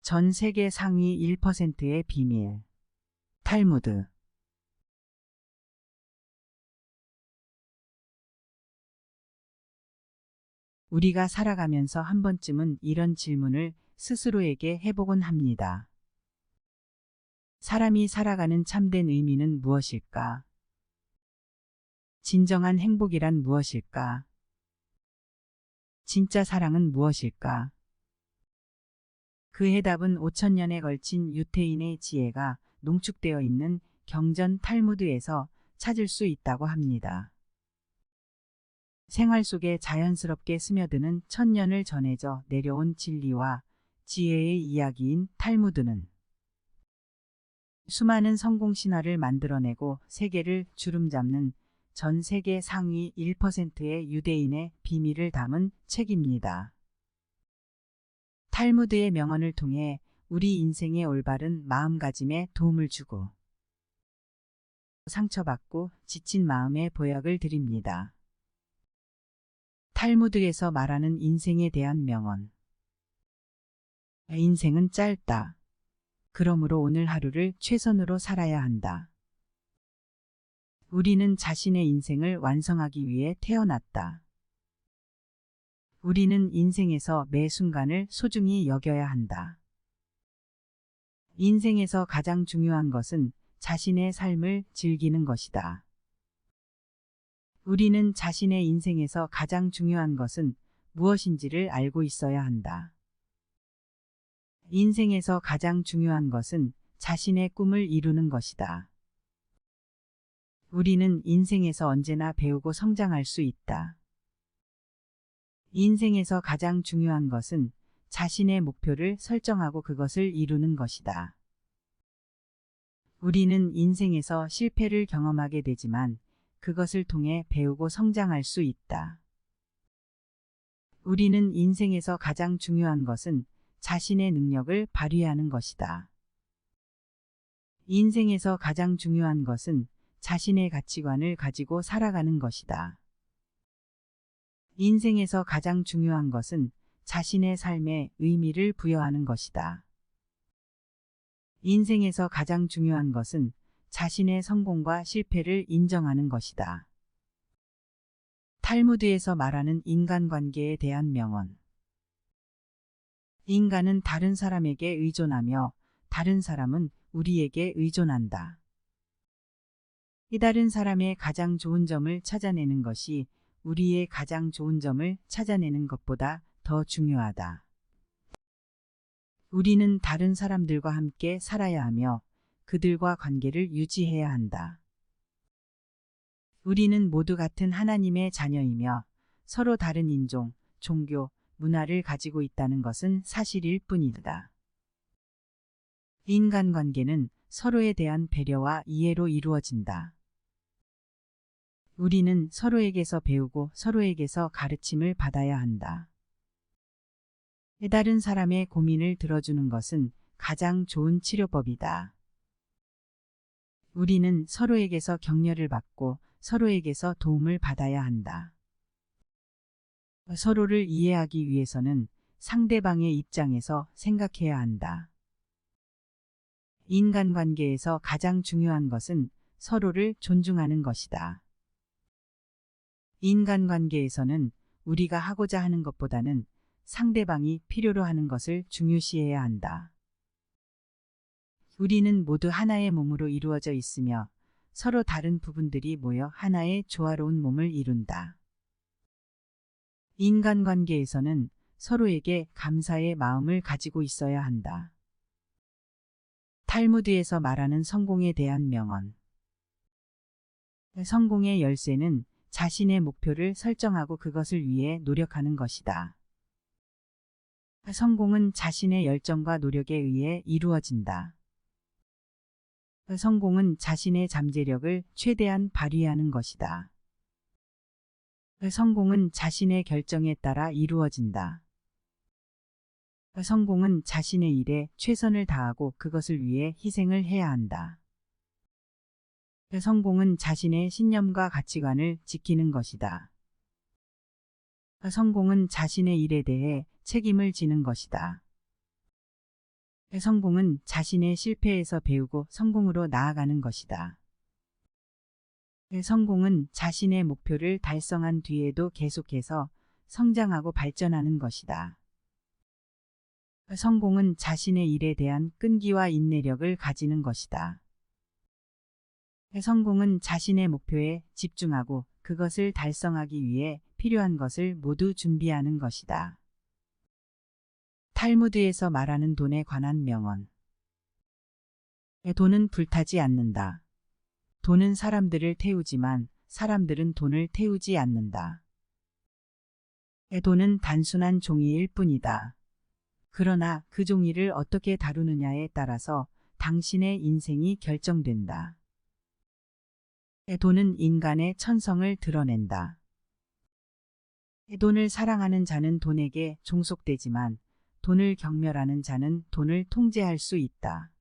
전 세계 상위 1%의 비밀. 탈무드. 우리가 살아가면서 한 번쯤은 이런 질문을 스스로에게 해보곤 합니다. 사람이 살아가는 참된 의미는 무엇일까? 진정한 행복이란 무엇일까? 진짜 사랑은 무엇일까? 그 해답은 5000년에 걸친 유태인의 지혜가 농축되어 있는 경전 탈무드에서 찾을 수 있다고 합니다. 생활 속에 자연스럽게 스며드는 천년을 전해져 내려온 진리와 지혜의 이야기인 탈무드는 수많은 성공 신화를 만들어내고 세계를 주름잡는 전 세계 상위 1%의 유대인의 비밀을 담은 책입니다. 탈무드의 명언을 통해 우리 인생의 올바른 마음가짐에 도움을 주고 상처받고 지친 마음의 보약을 드립니다. 탈무드에서 말하는 인생에 대한 명언. 인생은 짧다. 그러므로 오늘 하루를 최선으로 살아야 한다. 우리는 자신의 인생을 완성하기 위해 태어났다. 우리는 인생에서 매 순간을 소중히 여겨야 한다. 인생에서 가장 중요한 것은 자신의 삶을 즐기는 것이다. 우리는 자신의 인생에서 가장 중요한 것은 무엇인지를 알고 있어야 한다. 인생에서 가장 중요한 것은 자신의 꿈을 이루는 것이다. 우리는 인생에서 언제나 배우고 성장할 수 있다. 인생에서 가장 중요한 것은 자신의 목표를 설정하고 그것을 이루는 것이다. 우리는 인생에서 실패를 경험하게 되지만 그것을 통해 배우고 성장할 수 있다. 우리는 인생에서 가장 중요한 것은 자신의 능력을 발휘하는 것이다. 인생에서 가장 중요한 것은 자신의 가치관을 가지고 살아가는 것이다. 인생에서 가장 중요한 것은 자신의 삶에 의미를 부여하는 것이다. 인생에서 가장 중요한 것은 자신의 성공과 실패를 인정하는 것이다. 탈무드에서 말하는 인간관계에 대한 명언. 인간은 다른 사람에게 의존하며 다른 사람은 우리에게 의존한다. 이 다른 사람의 가장 좋은 점을 찾아내는 것이 우리의 가장 좋은 점을 찾아내는 것보다 더 중요하다. 우리는 다른 사람들과 함께 살아야 하며 그들과 관계를 유지해야 한다. 우리는 모두 같은 하나님의 자녀이며 서로 다른 인종, 종교, 문화를 가지고 있다는 것은 사실일 뿐이다. 인간관계는 서로에 대한 배려와 이해로 이루어진다. 우리는 서로에게서 배우고 서로에게서 가르침을 받아야 한다. 다른 사람의 고민을 들어주는 것은 가장 좋은 치료법이다. 우리는 서로에게서 격려를 받고 서로에게서 도움을 받아야 한다. 서로를 이해하기 위해서는 상대방의 입장에서 생각해야 한다. 인간관계에서 가장 중요한 것은 서로를 존중하는 것이다. 인간관계에서는 우리가 하고자 하는 것보다는 상대방이 필요로 하는 것을 중요시해야 한다. 우리는 모두 하나의 몸으로 이루어져 있으며 서로 다른 부분들이 모여 하나의 조화로운 몸을 이룬다. 인간관계에서는 서로에게 감사의 마음을 가지고 있어야 한다. 탈무드에서 말하는 성공에 대한 명언. 성공의 열쇠는 자신의 목표를 설정하고 그것을 위해 노력하는 것이다. 성공은 자신의 열정과 노력에 의해 이루어진다. 성공은 자신의 잠재력을 최대한 발휘하는 것이다. 성공은 자신의 결정에 따라 이루어진다. 성공은 자신의 일에 최선을 다하고 그것을 위해 희생을 해야 한다. 성공은 자신의 신념과 가치관을 지키는 것이다. 성공은 자신의 일에 대해 책임을 지는 것이다. 성공은 자신의 실패에서 배우고 성공으로 나아가는 것이다. 성공은 자신의 목표를 달성한 뒤에도 계속해서 성장하고 발전하는 것이다. 성공은 자신의 일에 대한 끈기와 인내력을 가지는 것이다. 성공은 자신의 목표에 집중하고 그것을 달성하기 위해 필요한 것을 모두 준비하는 것이다. 탈무드에서 말하는 돈에 관한 명언. 돈은 불타지 않는다. 돈은 사람들을 태우지만 사람들은 돈을 태우지 않는다. 돈은 단순한 종이일 뿐이다. 그러나 그 종이를 어떻게 다루느냐에 따라서 당신의 인생이 결정된다. 돈은 인간의 천성을 드러낸다. 돈을 사랑하는 자는 돈에게 종속되지만 돈을 경멸하는 자는 돈을 통제할 수 있다.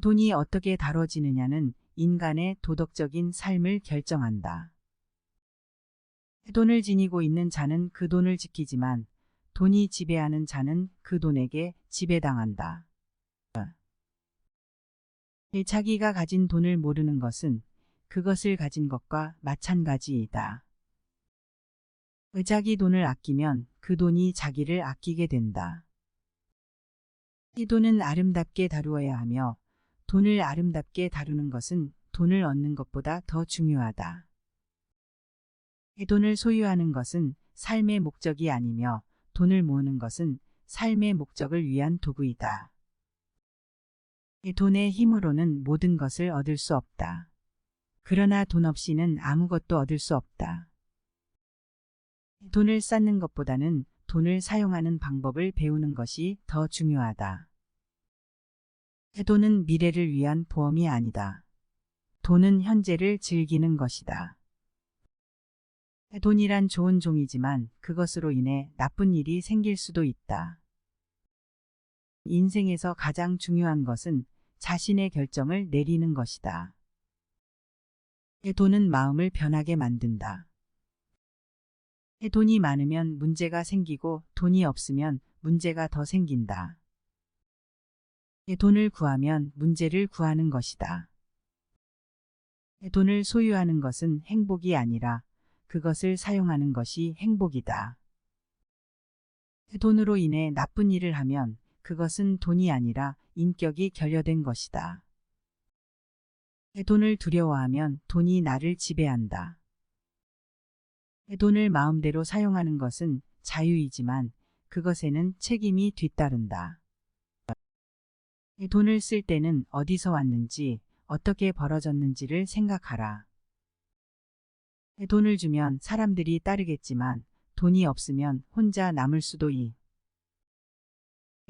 돈이 어떻게 다뤄지느냐는 인간의 도덕적인 삶을 결정한다. 돈을 지니고 있는 자는 그 돈을 지키지만 돈이 지배하는 자는 그 돈에게 지배당한다. 자기가 가진 돈을 모르는 것은 그것을 가진 것과 마찬가지이다. 자기 돈을 아끼면 그 돈이 자기를 아끼게 된다. 이 돈은 아름답게 다루어야 하며 돈을 아름답게 다루는 것은 돈을 얻는 것보다 더 중요하다. 이 돈을 소유하는 것은 삶의 목적이 아니며 돈을 모으는 것은 삶의 목적을 위한 도구이다. 이 돈의 힘으로는 모든 것을 얻을 수 없다. 그러나 돈 없이는 아무것도 얻을 수 없다. 돈을 쌓는 것보다는 돈을 사용하는 방법을 배우는 것이 더 중요하다. 돈은 미래를 위한 보험이 아니다. 돈은 현재를 즐기는 것이다. 돈이란 좋은 종이지만 그것으로 인해 나쁜 일이 생길 수도 있다. 인생에서 가장 중요한 것은 자신의 결정을 내리는 것이다. 돈은 마음을 변하게 만든다. 돈이 많으면 문제가 생기고 돈이 없으면 문제가 더 생긴다. 돈을 구하면 문제를 구하는 것이다. 돈을 소유하는 것은 행복이 아니라 그것을 사용하는 것이 행복이다. 돈으로 인해 나쁜 일을 하면 그것은 돈이 아니라 인격이 결여된 것이다. 돈을 두려워하면 돈이 나를 지배한다. 돈을 마음대로 사용하는 것은 자유이지만 그것에는 책임이 뒤따른다. 돈을 쓸 때는 어디서 왔는지, 어떻게 벌어졌는지를 생각하라. 돈을 주면 사람들이 따르겠지만 돈이 없으면 혼자 남을 수도 있다.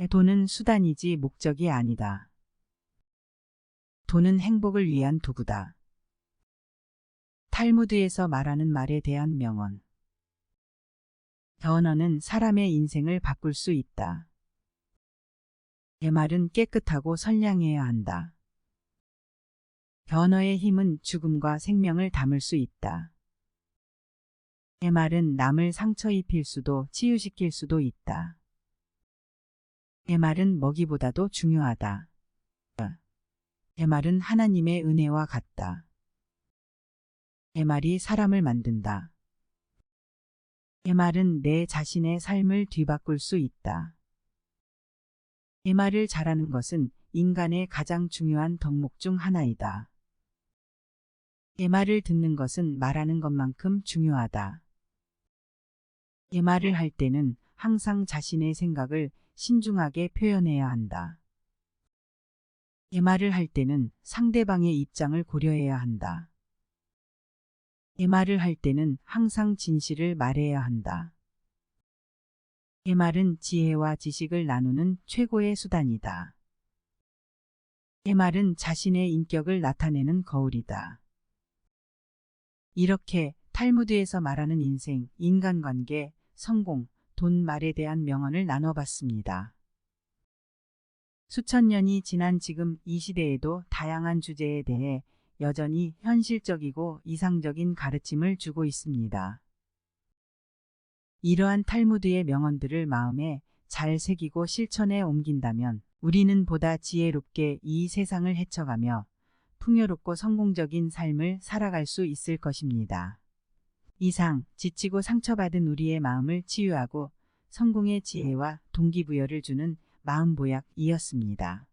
돈은 수단이지 목적이 아니다. 돈은 행복을 위한 도구다. 탈무드에서 말하는 말에 대한 명언. 언어는 사람의 인생을 바꿀 수 있다. 내 말은 깨끗하고 선량해야 한다. 언어의 힘은 죽음과 생명을 담을 수 있다. 내 말은 남을 상처 입힐 수도 치유시킬 수도 있다. 내 말은 먹이보다도 중요하다. 내 말은 하나님의 은혜와 같다. 내 말이 사람을 만든다. 내 말은 내 자신의 삶을 뒤바꿀 수 있다. 내 말을 잘하는 것은 인간의 가장 중요한 덕목 중 하나이다. 내 말을 듣는 것은 말하는 것만큼 중요하다. 내 말을 할 때는 항상 자신의 생각을 신중하게 표현해야 한다. 내 말을 할 때는 상대방의 입장을 고려해야 한다. 내 말을 할 때는 항상 진실을 말해야 한다. 내 말은 지혜와 지식을 나누는 최고의 수단이다. 내 말은 자신의 인격을 나타내는 거울이다. 이렇게 탈무드에서 말하는 인생, 인간관계, 성공, 돈 말에 대한 명언을 나눠봤습니다. 수천 년이 지난 지금 이 시대에도 다양한 주제에 대해 여전히 현실적이고 이상적인 가르침을 주고 있습니다. 이러한 탈무드의 명언들을 마음에 잘 새기고 실천에 옮긴다면 우리는 보다 지혜롭게 이 세상을 헤쳐가며 풍요롭고 성공적인 삶을 살아갈 수 있을 것입니다. 이상 지치고 상처받은 우리의 마음을 치유하고 성공의 지혜와 동기부여를 주는 마음보약이었습니다.